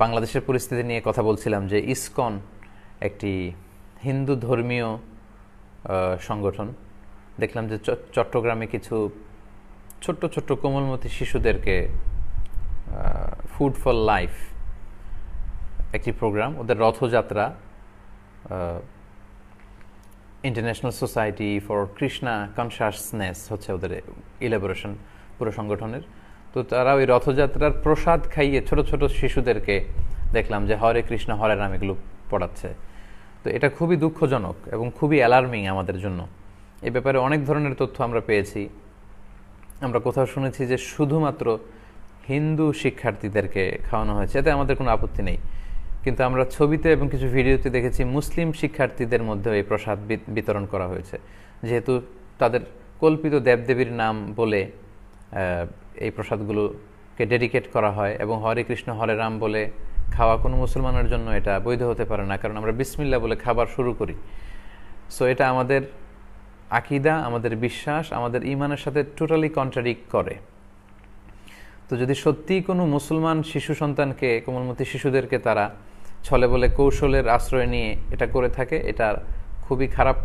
বাংলাদেশের পরিস্থিতি নিয়ে কথা বলছিলাম যে ইসকন একটি হিন্দু ধর্মীয় সংগঠন। দেখলাম যে চট্টগ্রামে কিছু ছোট্ট ছোট্ট কোমলমতি শিশুদেরকে ফুড ফর লাইফ একটি প্রোগ্রাম, ওদের Rathyatra, international society for Krishna consciousness হচ্ছে ওদের ইলাবোরেশন পুরো সংগঠনের। তো তারা ওই রথযাত্রার প্রসাদ খাইয়ে ছোট ছোট শিশুদেরকে দেখলাম যে হরে কৃষ্ণ হরে রাম এগুলো পড়াচ্ছে। তো এটা খুবই দুঃখজনক এবং খুবই অ্যালার্মিং আমাদের জন্য। এই ব্যাপারে অনেক ধরনের তথ্য আমরা পেয়েছি। আমরা কোথাও শুনেছি যে শুধুমাত্র হিন্দু শিক্ষার্থীদেরকে খাওয়ানো হয়েছে, এতে আমাদের কোনো আপত্তি নেই। কিন্তু আমরা ছবিতে এবং কিছু ভিডিওতে দেখেছি মুসলিম শিক্ষার্থীদের মধ্যেও এই প্রসাদ বিতরণ করা হয়েছে, যেহেতু তাদের কল্পিত দেবদেবীর নাম বলে এই প্রসাদগুলোকে ডেডিকেট করা হয়। এবং হরে কৃষ্ণ হরে রাম বলে খাওয়া কোনো মুসলমানের জন্য এটা বৈধ হতে পারে না, কারণ আমরা বিসমিল্লাহ বলে খাবার শুরু করি। সো এটা আমাদের আকীদা, আমাদের বিশ্বাস, আমাদের ঈমানের সাথে টোটালি কন্ট্রাডিক্ট করে। তো যদি সত্যিই কোনো মুসলমান শিশু সন্তানকে, কোমলমতি শিশুদেরকে তারা ছলে বলে কৌশলের আশ্রয় নিয়ে এটা করে থাকে, এটা খুবই খারাপ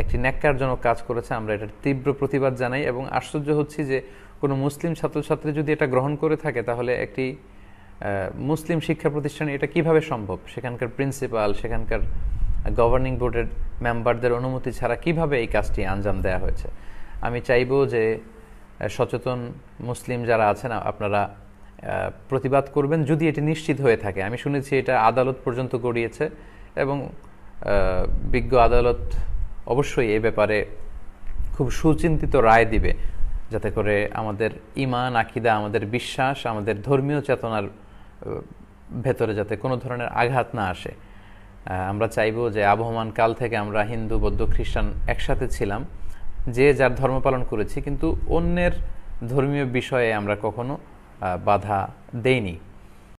একটি ন্যাক্কারজনক কাজ করেছে। আমরা এটার তীব্র প্রতিবাদ জানাই এবং আশ্চর্য হচ্ছি যে কোনো মুসলিম ছাত্রছাত্রী যদি এটা গ্রহণ করে থাকে তাহলে একটি মুসলিম শিক্ষা প্রতিষ্ঠানে এটা কিভাবে সম্ভব? সেখানকার প্রিন্সিপাল, সেখানকার গভর্নিং বোর্ডের মেম্বারদের অনুমতি ছাড়া কিভাবে এই কাজটি আঞ্জাম দেওয়া হয়েছে? আমি চাইব যে সচেতন মুসলিম যারা আছেন আপনারা প্রতিবাদ করবেন যদি এটি নিশ্চিত হয়ে থাকে। আমি শুনেছি এটা আদালত পর্যন্ত গড়িয়েছে এবং বিজ্ঞ আদালত অবশ্যই এই ব্যাপারে খুব সুচিন্তিত রায় দিবে, যাতে করে আমাদের ঈমান, আকীদা, আমাদের বিশ্বাস, আমাদের ধর্মীয় চেতনার ভেতরে যাতে কোনো ধরনের আঘাত না আসে। আমরা চাইব যে আবহমান কাল থেকে আমরা হিন্দু, বৌদ্ধ, খ্রিস্টান একসাথে ছিলাম, যে যার ধর্ম পালন করেছি, কিন্তু অন্যের ধর্মীয় বিষয়ে আমরা কখনো বাধা দেইনি।